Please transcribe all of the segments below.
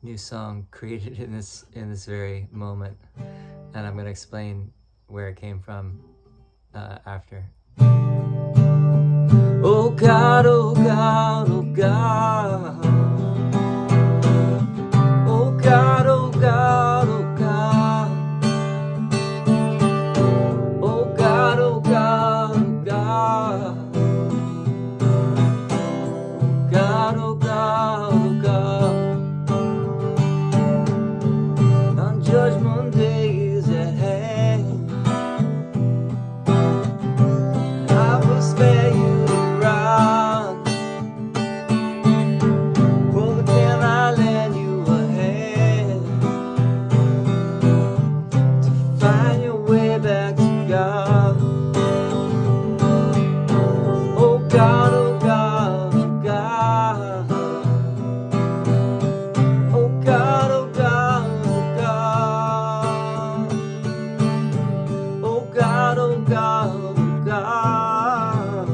new song created in this very moment, and I'm going to explain where it came from after. Oh God, oh God, oh God. Oh God, oh God, oh God. Oh God, oh God, oh God. God, oh God, oh God. On Judgment Day is at hand, I will spare you the wrath. Brother, can I lend you a hand to find your way back to God? Oh God, oh God, oh God. Oh God, oh God, oh God. Oh God, oh God, oh God.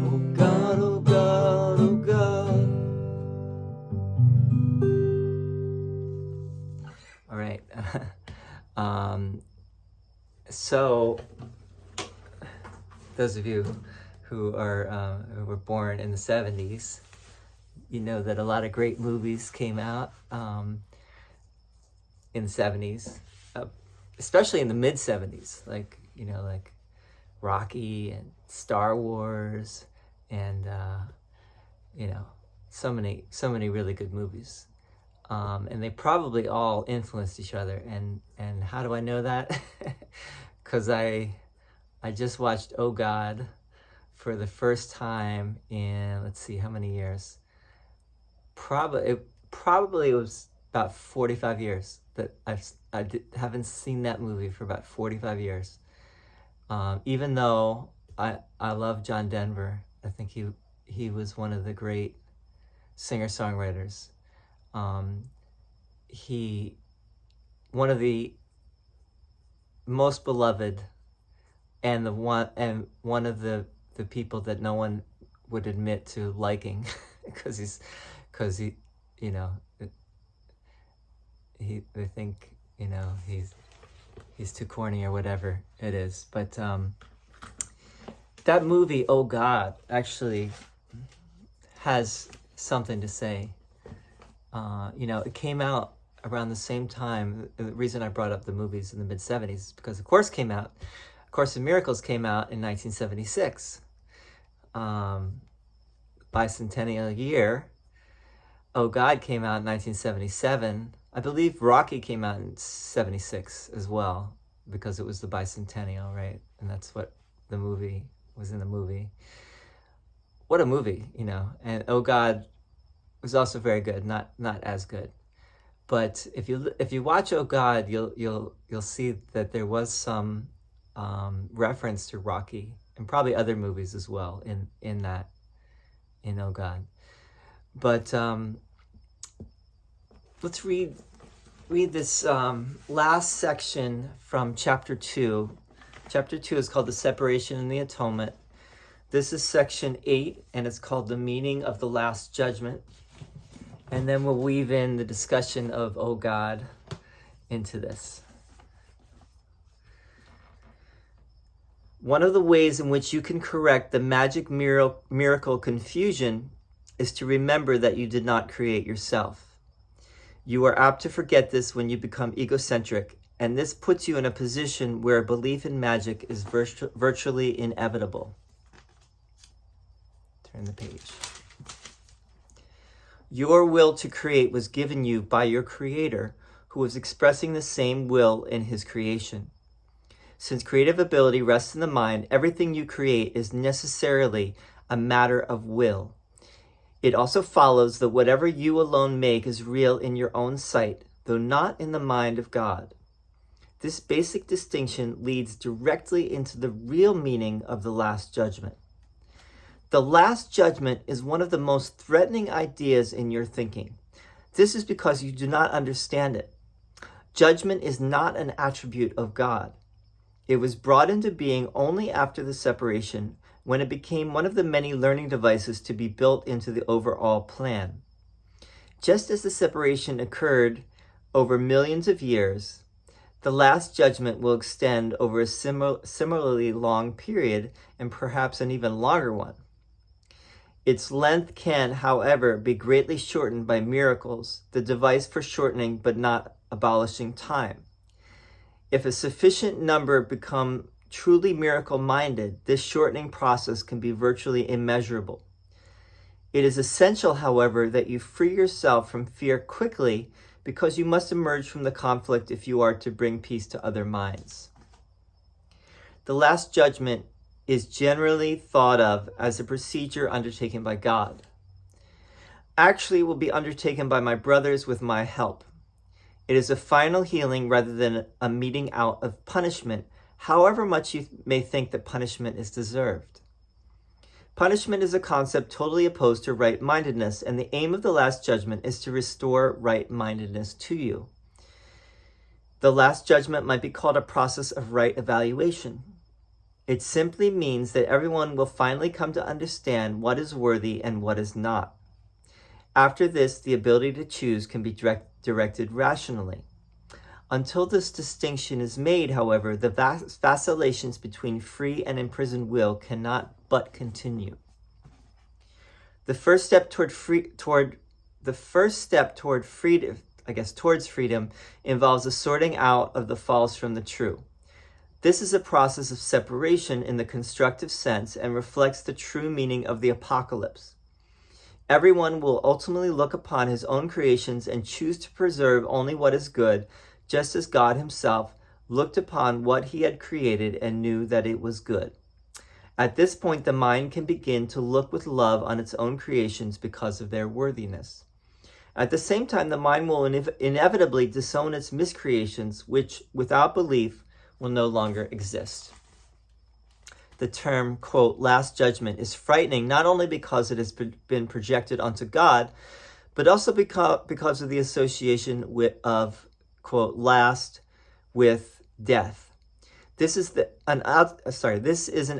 Oh God, oh God, oh God. All right. So those of you who were born in the 70s, you know that a lot of great movies came out in the 70s, especially in the mid 70s, like Rocky and Star Wars, and so many really good movies. And they probably all influenced each other. And how do I know that? Because I just watched Oh God for the first time in, let's see, how many years? Probably was about 45 years that haven't seen that movie for about 45 years. Even though I love John Denver, I think he was one of the great singer-songwriters. He one of the most beloved, and one of the people that no one would admit to liking because he they think he's too corny or whatever it is. But that movie, Oh God, actually has something to say. It came out around the same time. The reason I brought up the movies in the mid-70s is because A Course in Miracles came out in 1976. Bicentennial year. Oh God came out in 1977. I believe Rocky came out in 76 as well, because it was the bicentennial, right? And that's what the movie was in the movie. What a movie, And Oh God was also very good, not as good. But if you watch Oh God, you'll see that there was some reference to Rocky and probably other movies as well in Oh God. But let's read this last section from chapter 2. Chapter 2 is called The Separation and the Atonement. This is section 8, and it's called The Meaning of the Last Judgment. And then we'll weave in the discussion of Oh God into this. One of the ways in which you can correct the magic miracle confusion is to remember that you did not create yourself. You are apt to forget this when you become egocentric, and this puts you in a position where a belief in magic is virtually inevitable. Turn the page. Your will to create was given you by your Creator, who was expressing the same will in his creation. Since creative ability rests in the mind, everything you create is necessarily a matter of will. It also follows that whatever you alone make is real in your own sight, though not in the mind of God. This basic distinction leads directly into the real meaning of the Last Judgment. The Last Judgment is one of the most threatening ideas in your thinking. This is because you do not understand it. Judgment is not an attribute of God. It was brought into being only after the separation, when it became one of the many learning devices to be built into the overall plan. Just as the separation occurred over millions of years, the last judgment will extend over a similarly long period, and perhaps an even longer one. Its length can, however, be greatly shortened by miracles, the device for shortening but not abolishing time. If a sufficient number become truly miracle-minded, this shortening process can be virtually immeasurable. It is essential, however, that you free yourself from fear quickly, because you must emerge from the conflict if you are to bring peace to other minds. The Last Judgment is generally thought of as a procedure undertaken by God. Actually, it will be undertaken by my brothers with my help. It is a final healing rather than a meting out of punishment, however much you may think that punishment is deserved. Punishment is a concept totally opposed to right-mindedness, and the aim of the Last Judgment is to restore right-mindedness to you. The Last Judgment might be called a process of right evaluation. It simply means that everyone will finally come to understand what is worthy and what is not. After this, the ability to choose can be directed rationally. Until this distinction is made, however, the vacillations between free and imprisoned will cannot but continue. The first step towards freedom involves the sorting out of the false from the true. This is a process of separation in the constructive sense and reflects the true meaning of the apocalypse. Everyone will ultimately look upon his own creations and choose to preserve only what is good, just as God himself looked upon what he had created and knew that it was good. At this point, the mind can begin to look with love on its own creations because of their worthiness. At the same time, the mind will inevitably disown its miscreations, which, without belief, will no longer exist. The term, quote, Last Judgment is frightening not only because it has been projected onto God, but also because of the association of, quote, last with death. This is an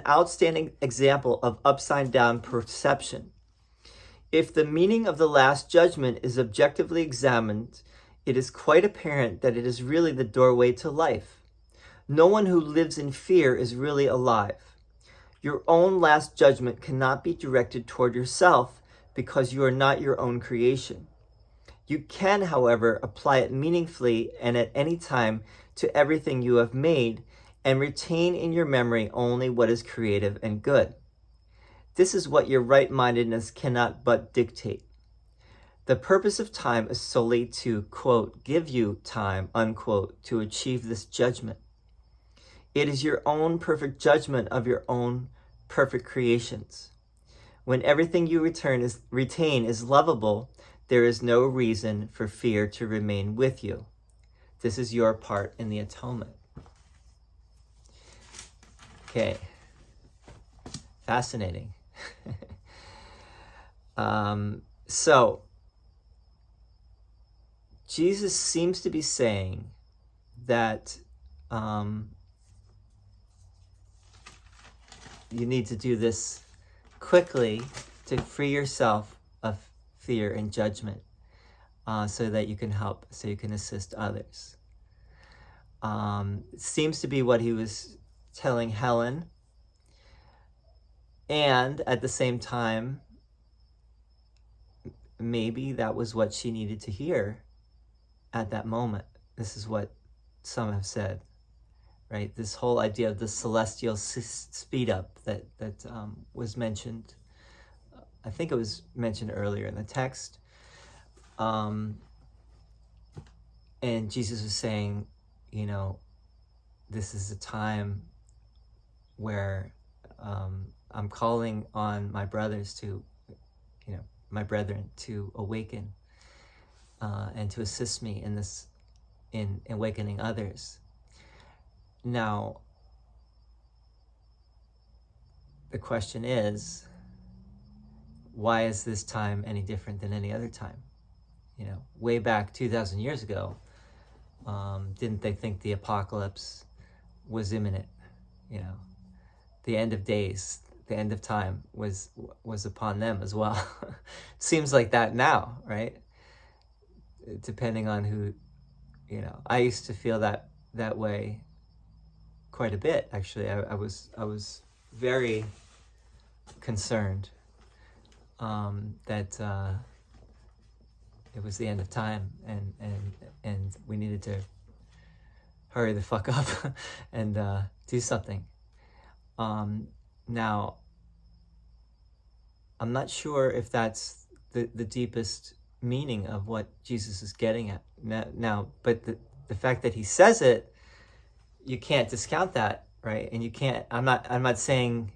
outstanding example of upside-down perception. If the meaning of the Last Judgment is objectively examined, it is quite apparent that it is really the doorway to life. No one who lives in fear is really alive. Your own Last Judgment cannot be directed toward yourself because you are not your own creation. You can, however, apply it meaningfully and at any time to everything you have made, and retain in your memory only what is creative and good. This is what your right-mindedness cannot but dictate. The purpose of time is solely to, quote, give you time, unquote, to achieve this judgment. It is your own perfect judgment of your own perfect creations. When everything you retain is lovable, there is no reason for fear to remain with you. This is your part in the atonement. Okay. Fascinating. So, Jesus seems to be saying that you need to do this quickly to free yourself of fear and judgment, so that you can help, so you can assist others. It seems to be what he was telling Helen, and at the same time, maybe that was what she needed to hear at that moment. This is what some have said, right? This whole idea of the celestial speed up that was mentioned. I think it was mentioned earlier in the text. And Jesus was saying, this is a time where I'm calling on my brothers to, my brethren to awaken and to assist me in this, in awakening others. Now, the question is, why is this time any different than any other time? Way back 2,000 years ago, didn't they think the apocalypse was imminent? The end of days, the end of time was upon them as well. Seems like that now, right? depending on who, I used to feel that way quite a bit, actually. I was very concerned that it was the end of time, and we needed to hurry the fuck up and do something. Now, I'm not sure if that's the deepest meaning of what Jesus is getting at now, but the fact that he says it, you can't discount that, right? And you can't. I'm not saying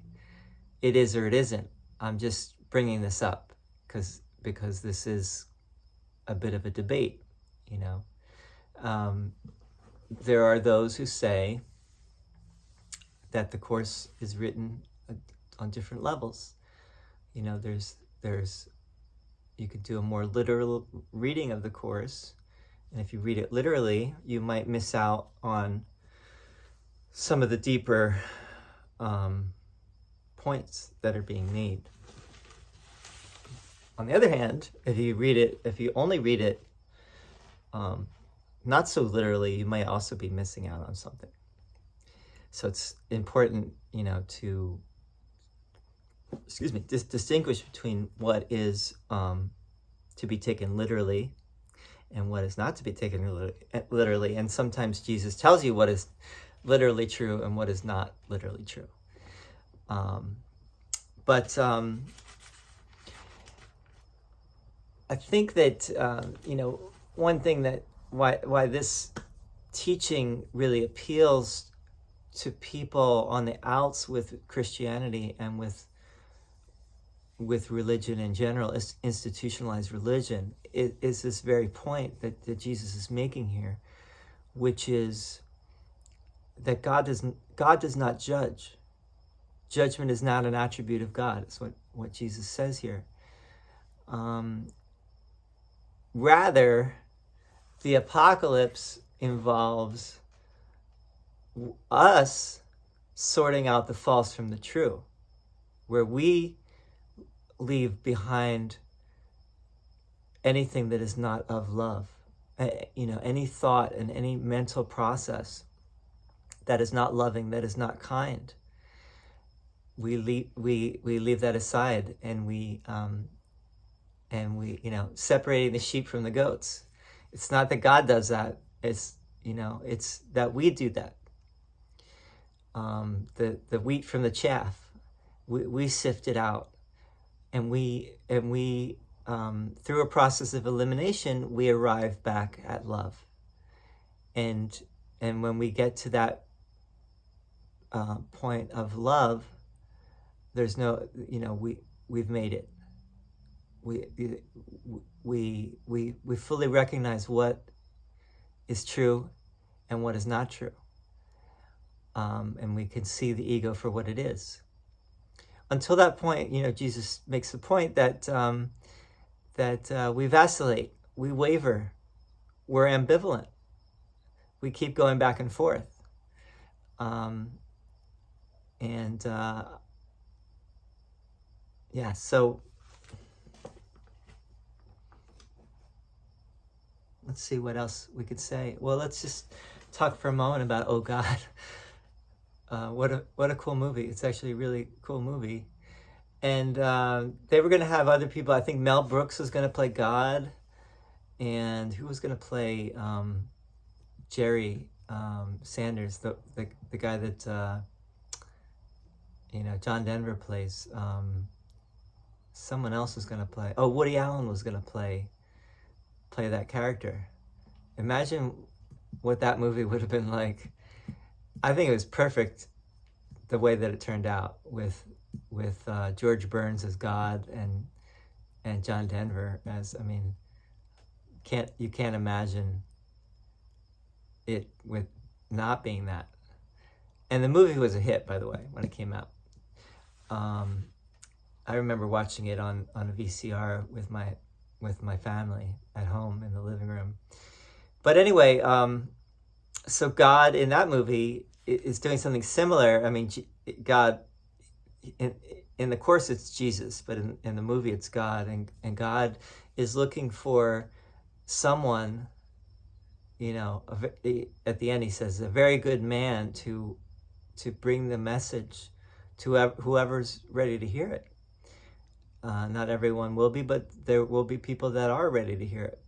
it is or it isn't. I'm just bringing this up because this is a bit of a debate, There are those who say that the Course is written on different levels. There's you could do a more literal reading of the Course, and if you read it literally, you might miss out on some of the deeper points that are being made. On the other hand, if you only read it not so literally, you might also be missing out on something. So it's important, to distinguish between what is to be taken literally and what is not to be taken literally. And sometimes Jesus tells you what is literally true and what is not literally true. But I think that, one thing that why this teaching really appeals to people on the outs with Christianity and with religion in general, institutionalized religion, is this very point that Jesus is making here, which is that God does not judge. Judgment is not an attribute of God. It's what Jesus says here. Rather, the apocalypse involves us sorting out the false from the true, where we leave behind anything that is not of love, any thought and any mental process that is not loving, that is not kind. We leave that aside, and we separating the sheep from the goats. It's not that God does that. It's that we do that. The wheat from the chaff, we sift it out, and we through a process of elimination, we arrive back at love. And when we get to that point of love, there's no, we've made it. We fully recognize what is true and what is not true, and we can see the ego for what it is. Until that point, Jesus makes the point that we vacillate, we waver, we're ambivalent, we keep going back and forth, so let's see what else we could say. Well, let's just talk for a moment about Oh God. What a cool movie. It's actually a really cool movie. And they were going to have other people. I think Mel Brooks was going to play God. And who was going to play Jerry Sanders, the guy that John Denver plays. Someone else was going to play. Oh, Woody Allen was going to play that character. Imagine what that movie would have been like. I think it was perfect the way that it turned out with George Burns as God and John Denver as, you can't imagine it with not being that. And the movie was a hit, by the way, when it came out. I remember watching it on a VCR with my family at home in the living room. But anyway, so God in that movie is doing something similar. God, in the Course it's Jesus, but in the movie it's God, and God is looking for someone, at the end he says, a very good man to bring the message to whoever's ready to hear it. Not everyone will be, but there will be people that are ready to hear it.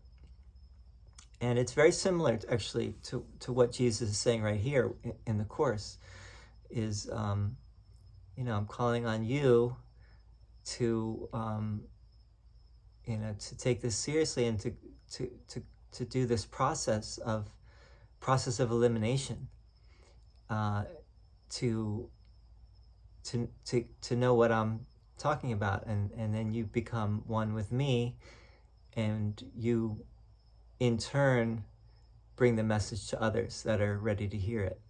And it's very similar, actually, to what Jesus is saying right here in the Course, is, I'm calling on you to, to take this seriously and to do this process of elimination, to know what I'm talking about, and then you become one with me, and you in turn bring the message to others that are ready to hear it.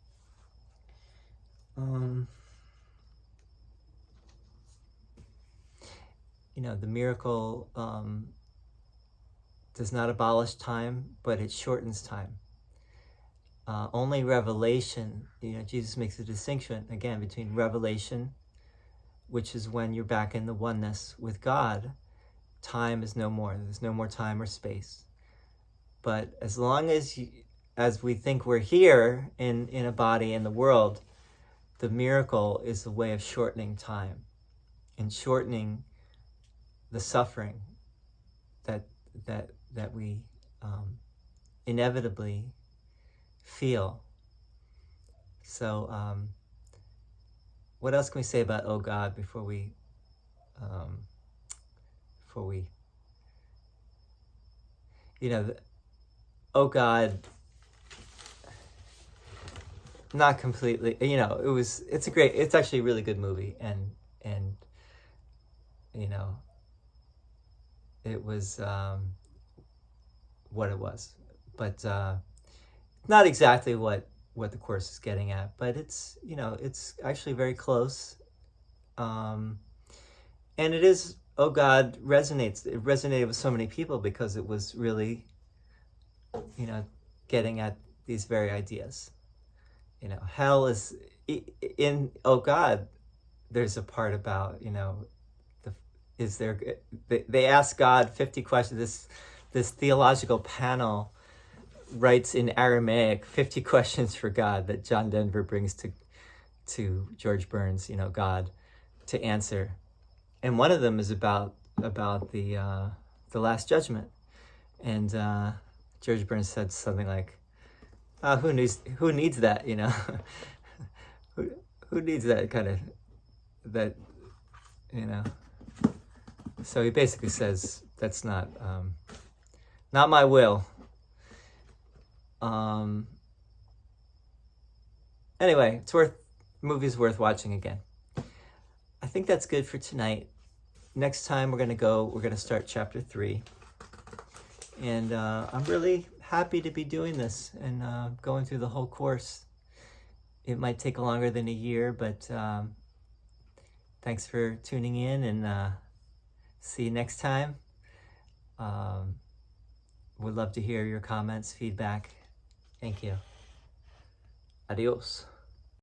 The miracle does not abolish time, but it shortens time. Only revelation, Jesus makes a distinction, again, between revelation, which is when you're back in the oneness with God. Time is no more. There's no more time or space. But as long as we think we're here in a body in the world, the miracle is a way of shortening time and shortening the suffering that we inevitably feel. So what else can we say about Oh God before we Oh God, not completely, it's actually a really good movie, and it was what it was, but not exactly what the Course is getting at, but it's actually very close, and it is, Oh God resonates. It resonated with so many people because it was really getting at these very ideas. Hell is in Oh God. There's a part about they ask God 50 questions. This theological panel writes in Aramaic 50 questions for God that John Denver brings to George Burns, God, to answer, and one of them is about the Last Judgment, and George Burns said something like, who needs that, who needs that kind of, that, so he basically says, that's not my will. Anyway, movie's worth watching again. I think that's good for tonight. Next time we're gonna start chapter 3. And I'm really happy to be doing this and going through the whole course. It might take longer than a year, but thanks for tuning in, and see you next time. Would love to hear your comments, feedback. Thank you. Adios.